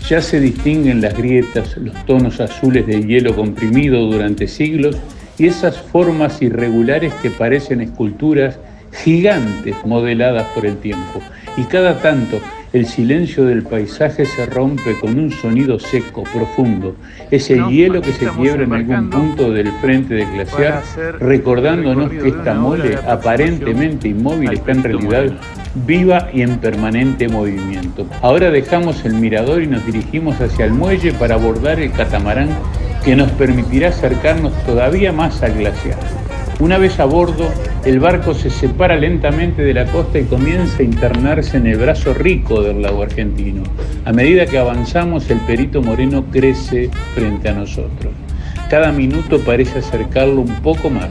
ya se distinguen las grietas, los tonos azules del hielo comprimido durante siglos y esas formas irregulares que parecen esculturas gigantes modeladas por el tiempo. Y cada tanto el silencio del paisaje se rompe con un sonido seco, profundo. Es el hielo que se quiebra en algún punto del frente del glaciar, recordándonos que esta mole, aparentemente inmóvil, está en realidad viva y en permanente movimiento. Ahora dejamos el mirador y nos dirigimos hacia el muelle para abordar el catamarán que nos permitirá acercarnos todavía más al glaciar. Una vez a bordo, el barco se separa lentamente de la costa y comienza a internarse en el brazo rico del lago argentino. A medida que avanzamos, el Perito Moreno crece frente a nosotros. Cada minuto parece acercarlo un poco más.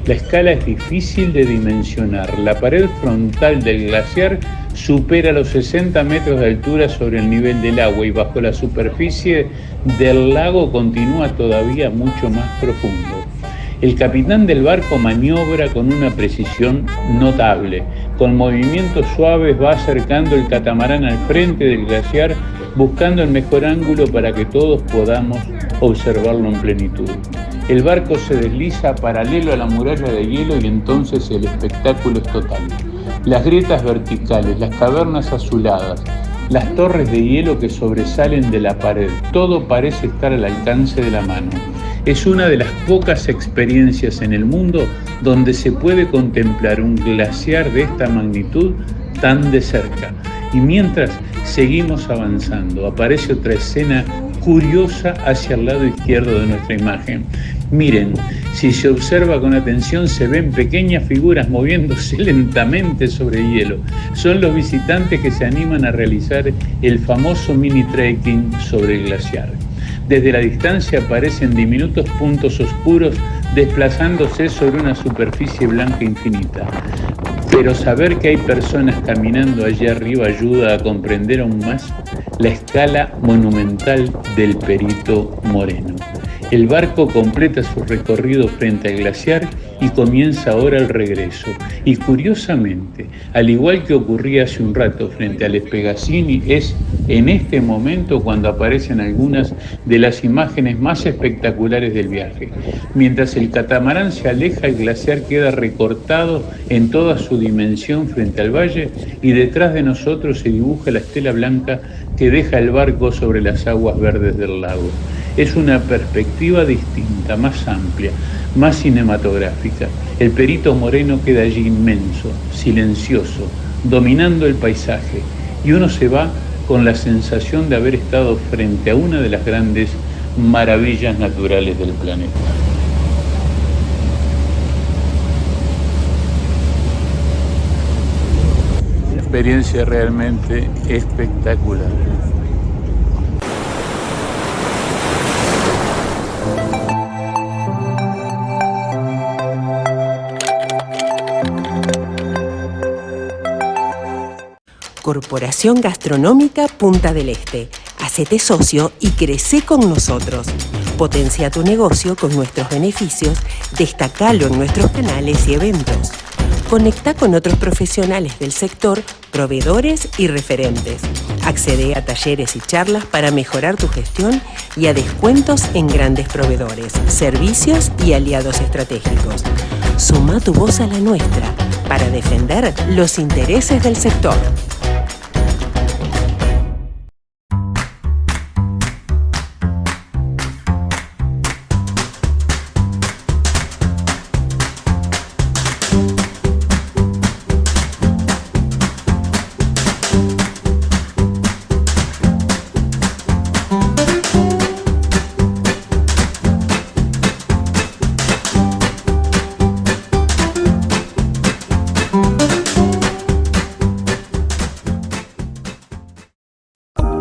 La escala es difícil de dimensionar. La pared frontal del glaciar supera los 60 metros de altura sobre el nivel del agua y bajo la superficie del lago continúa todavía mucho más profundo. El capitán del barco maniobra con una precisión notable. Con movimientos suaves va acercando el catamarán al frente del glaciar, buscando el mejor ángulo para que todos podamos observarlo en plenitud. El barco se desliza paralelo a la muralla de hielo y entonces el espectáculo es total. Las grietas verticales, las cavernas azuladas, las torres de hielo que sobresalen de la pared, todo parece estar al alcance de la mano. Es una de las pocas experiencias en el mundo donde se puede contemplar un glaciar de esta magnitud tan de cerca. Y mientras seguimos avanzando, aparece otra escena curiosa hacia el lado izquierdo de nuestra imagen. Miren, si se observa con atención se ven pequeñas figuras moviéndose lentamente sobre el hielo. Son los visitantes que se animan a realizar el famoso mini trekking sobre el glaciar. Desde la distancia aparecen diminutos puntos oscuros desplazándose sobre una superficie blanca infinita. Pero saber que hay personas caminando allá arriba ayuda a comprender aún más la escala monumental del Perito Moreno. El barco completa su recorrido frente al glaciar y comienza ahora el regreso. Y curiosamente, al igual que ocurría hace un rato frente al Espegazzini, es en este momento cuando aparecen algunas de las imágenes más espectaculares del viaje. Mientras el catamarán se aleja, el glaciar queda recortado en toda su dimensión frente al valle y detrás de nosotros se dibuja la estela blanca que deja el barco sobre las aguas verdes del lago. Es una perspectiva distinta, más amplia, más cinematográfica. El Perito Moreno queda allí inmenso, silencioso, dominando el paisaje, y uno se va con la sensación de haber estado frente a una de las grandes maravillas naturales del planeta. experiencia realmente espectacular. Corporación Gastronómica Punta del Este. Hacete socio y crece con nosotros. Potencia tu negocio con nuestros beneficios, destacalo en nuestros canales y eventos. Conecta con otros profesionales del sector, proveedores y referentes. Accede a talleres y charlas para mejorar tu gestión y a descuentos en grandes proveedores, servicios y aliados estratégicos. Suma tu voz a la nuestra para defender los intereses del sector.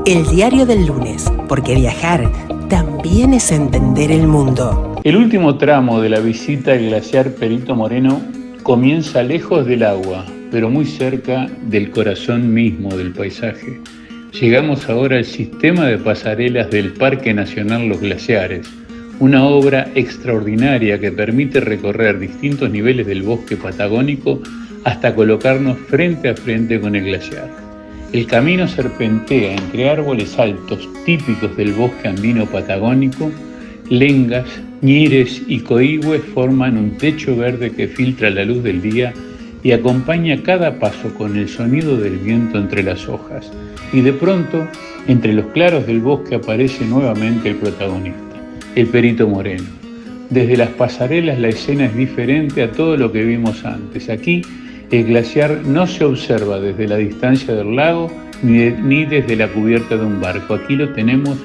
El diario del lunes, porque viajar también es entender el mundo. El último tramo de la visita al glaciar Perito Moreno comienza lejos del agua, pero muy cerca del corazón mismo del paisaje. Llegamos ahora al sistema de pasarelas del Parque Nacional Los Glaciares, una obra extraordinaria que permite recorrer distintos niveles del bosque patagónico hasta colocarnos frente a frente con el glaciar. El camino serpentea entre árboles altos típicos del bosque andino patagónico. Lengas, ñires y coigües forman un techo verde que filtra la luz del día y acompaña cada paso con el sonido del viento entre las hojas. Y de pronto, entre los claros del bosque aparece nuevamente el protagonista, el Perito Moreno. Desde las pasarelas la escena es diferente a todo lo que vimos antes. Aquí, el glaciar no se observa desde la distancia del lago ni desde la cubierta de un barco. Aquí lo tenemos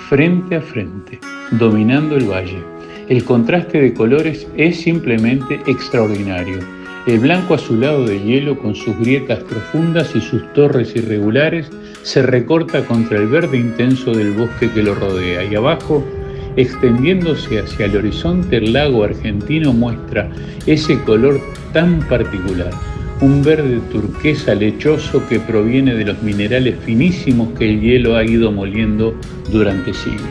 frente a frente, dominando el valle. El contraste de colores es simplemente extraordinario. El blanco azulado de hielo con sus grietas profundas y sus torres irregulares se recorta contra el verde intenso del bosque que lo rodea. Y abajo, extendiéndose hacia el horizonte, el lago argentino muestra ese color tan particular, un verde turquesa lechoso que proviene de los minerales finísimos que el hielo ha ido moliendo durante siglos.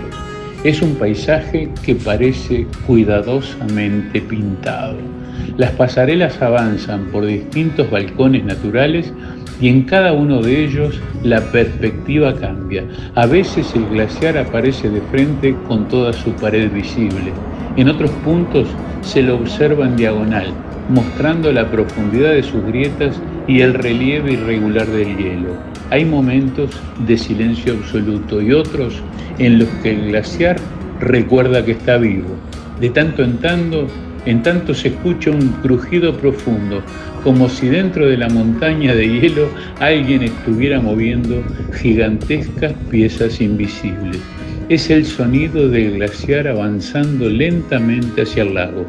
Es un paisaje que parece cuidadosamente pintado. Las pasarelas avanzan por distintos balcones naturales y en cada uno de ellos la perspectiva cambia. A veces el glaciar aparece de frente con toda su pared visible. En otros puntos se lo observa en diagonal, mostrando la profundidad de sus grietas y el relieve irregular del hielo. Hay momentos de silencio absoluto y otros en los que el glaciar recuerda que está vivo. De tanto en tanto se escucha un crujido profundo, como si dentro de la montaña de hielo alguien estuviera moviendo gigantescas piezas invisibles. Es el sonido del glaciar avanzando lentamente hacia el lago.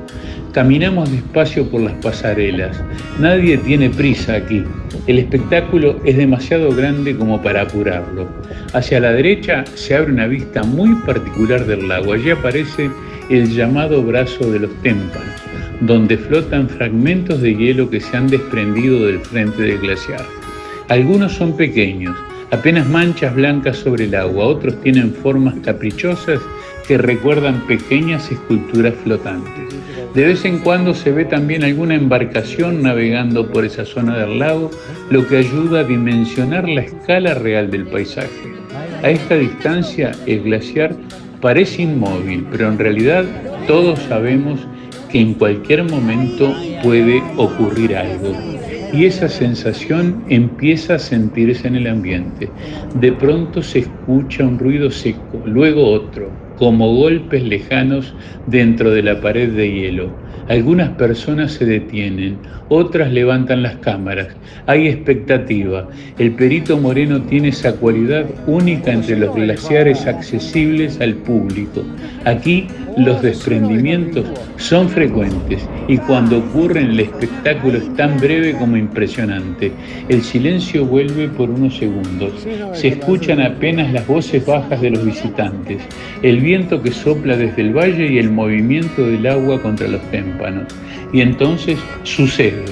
Caminamos despacio por las pasarelas. Nadie tiene prisa aquí. El espectáculo es demasiado grande como para apurarlo. Hacia la derecha se abre una vista muy particular del lago. Allí aparece el llamado brazo de los témpanos, donde flotan fragmentos de hielo que se han desprendido del frente del glaciar. Algunos son pequeños, apenas manchas blancas sobre el agua, otros tienen formas caprichosas que recuerdan pequeñas esculturas flotantes. De vez en cuando se ve también alguna embarcación navegando por esa zona del lago, lo que ayuda a dimensionar la escala real del paisaje. A esta distancia, el glaciar parece inmóvil, pero en realidad todos sabemos que en cualquier momento puede ocurrir algo. Y esa sensación empieza a sentirse en el ambiente. De pronto se escucha un ruido seco, luego otro, como golpes lejanos dentro de la pared de hielo. Algunas personas se detienen, otras levantan las cámaras. Hay expectativa. El Perito Moreno tiene esa cualidad única entre los glaciares accesibles al público. Aquí los desprendimientos son frecuentes y cuando ocurre ocurre en el espectáculo es tan breve como impresionante. El silencio vuelve por unos segundos. Se escuchan apenas las voces bajas de los visitantes, el viento que sopla desde el valle y el movimiento del agua contra los témpanos. Y entonces sucede.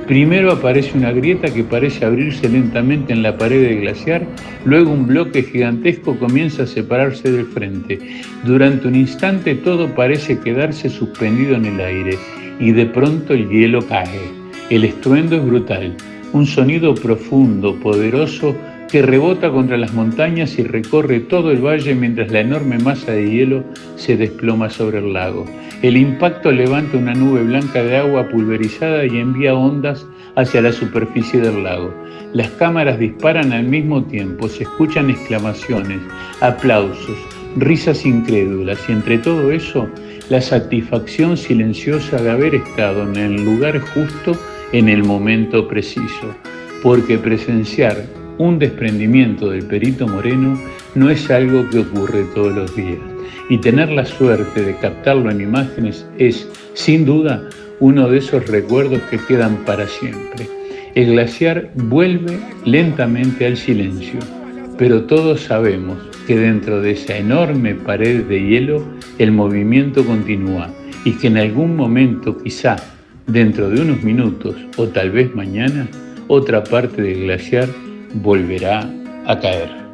Primero aparece una grieta que parece abrirse lentamente en la pared del glaciar, luego un bloque gigantesco comienza a separarse del frente. Durante un instante todo parece quedarse suspendido en el aire y de pronto el hielo cae. El estruendo es brutal, un sonido profundo, poderoso, que rebota contra las montañas y recorre todo el valle mientras la enorme masa de hielo se desploma sobre el lago. El impacto levanta una nube blanca de agua pulverizada y envía ondas hacia la superficie del lago. Las cámaras disparan al mismo tiempo, se escuchan exclamaciones, aplausos, risas incrédulas y entre todo eso, la satisfacción silenciosa de haber estado en el lugar justo en el momento preciso. Porque presenciar un desprendimiento del Perito Moreno no es algo que ocurre todos los días. Y tener la suerte de captarlo en imágenes es, sin duda, uno de esos recuerdos que quedan para siempre. El glaciar vuelve lentamente al silencio, pero todos sabemos que dentro de esa enorme pared de hielo el movimiento continúa y que en algún momento, quizá dentro de unos minutos o tal vez mañana, otra parte del glaciar volverá a caer.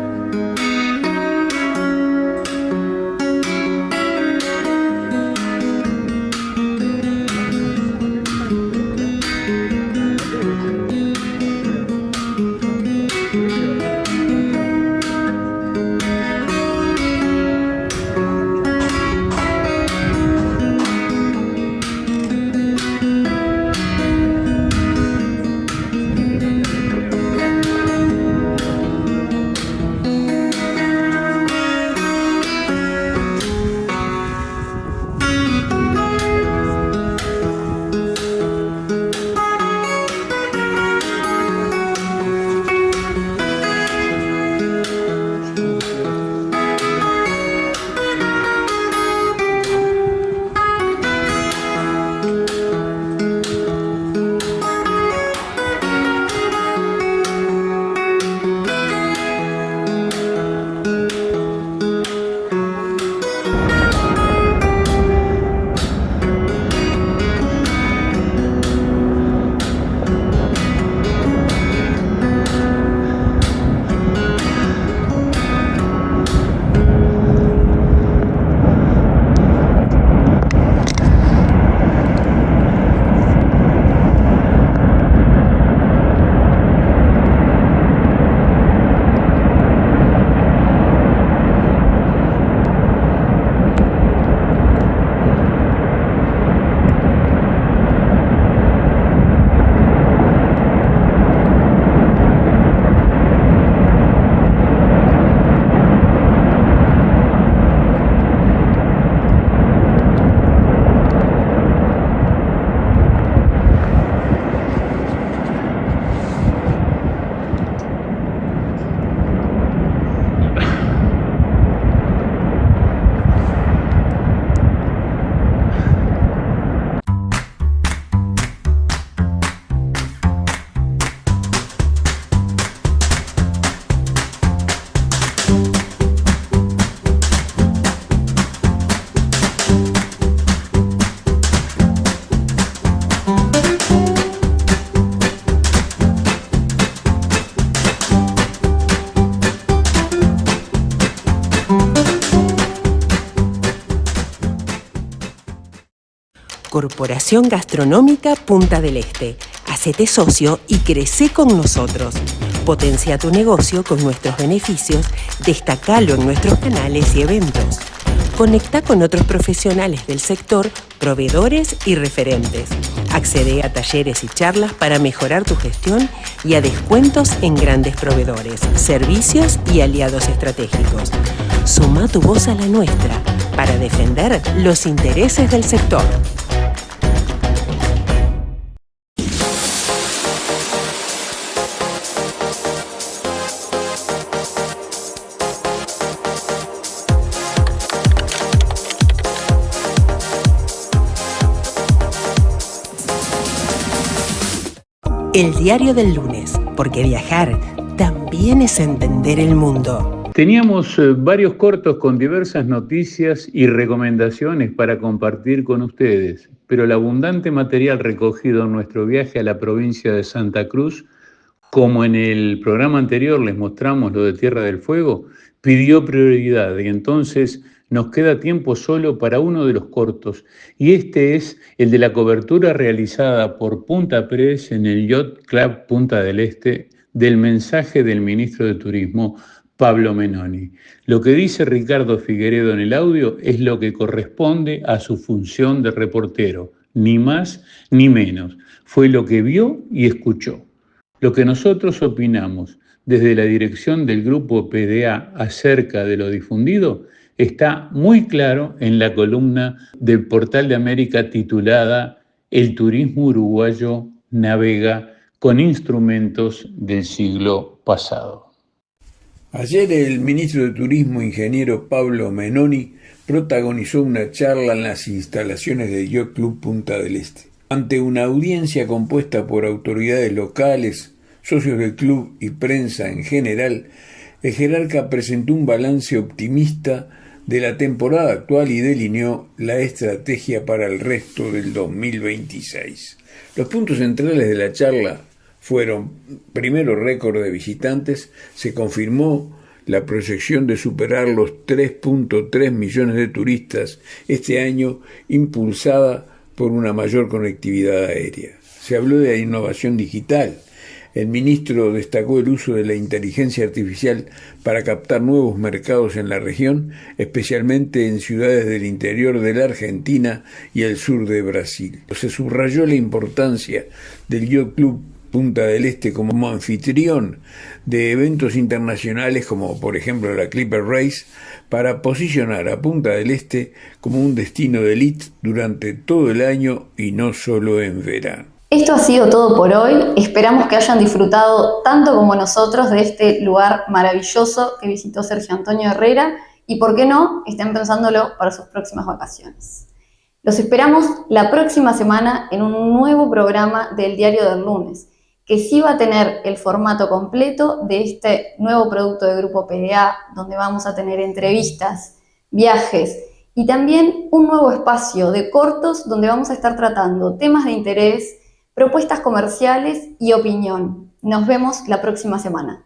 Corporación Gastronómica Punta del Este. Hacete socio y crece con nosotros. Potencia tu negocio con nuestros beneficios, destacalo en nuestros canales y eventos. Conecta con otros profesionales del sector, proveedores y referentes. Accede a talleres y charlas para mejorar tu gestión y a descuentos en grandes proveedores, servicios y aliados estratégicos. Suma tu voz a la nuestra para defender los intereses del sector. El diario del lunes, porque viajar también es entender el mundo. Teníamos varios cortos con diversas noticias y recomendaciones para compartir con ustedes, pero el abundante material recogido en nuestro viaje a la provincia de Santa Cruz, como en el programa anterior les mostramos lo de Tierra del Fuego, pidió prioridad y entonces nos queda tiempo solo para uno de los cortos, y este es el de la cobertura realizada por Punta Press en el Yacht Club Punta del Este del mensaje del ministro de Turismo, Pablo Menoni. Lo que dice Ricardo Figueredo en el audio es lo que corresponde a su función de reportero, ni más ni menos. Fue lo que vio y escuchó. Lo que nosotros opinamos desde la dirección del grupo PDA acerca de lo difundido está muy claro en la columna del Portal de América titulada El turismo uruguayo navega con instrumentos del siglo pasado. Ayer el ministro de Turismo, ingeniero Pablo Menoni, protagonizó una charla en las instalaciones del Yacht Club Punta del Este. Ante una audiencia compuesta por autoridades locales, socios del club y prensa en general, el jerarca presentó un balance optimista de la temporada actual y delineó la estrategia para el resto del 2026. Los puntos centrales de la charla fueron, primero, récord de visitantes. Se confirmó la proyección de superar los 3.3 millones de turistas este año, impulsada por una mayor conectividad aérea. Se habló de innovación digital. El ministro destacó el uso de la inteligencia artificial para captar nuevos mercados en la región, especialmente en ciudades del interior de la Argentina y el sur de Brasil. Se subrayó la importancia del Yacht Club Punta del Este como anfitrión de eventos internacionales como por ejemplo la Clipper Race, para posicionar a Punta del Este como un destino de élite durante todo el año y no solo en verano. Esto ha sido todo por hoy. Esperamos que hayan disfrutado tanto como nosotros de este lugar maravilloso que visitó Sergio Antonio Herrera y, por qué no, estén pensándolo para sus próximas vacaciones. Los esperamos la próxima semana en un nuevo programa del Diario del Lunes, que sí va a tener el formato completo de este nuevo producto de Grupo PDA, donde vamos a tener entrevistas, viajes y también un nuevo espacio de cortos donde vamos a estar tratando temas de interés, propuestas comerciales y opinión. Nos vemos la próxima semana.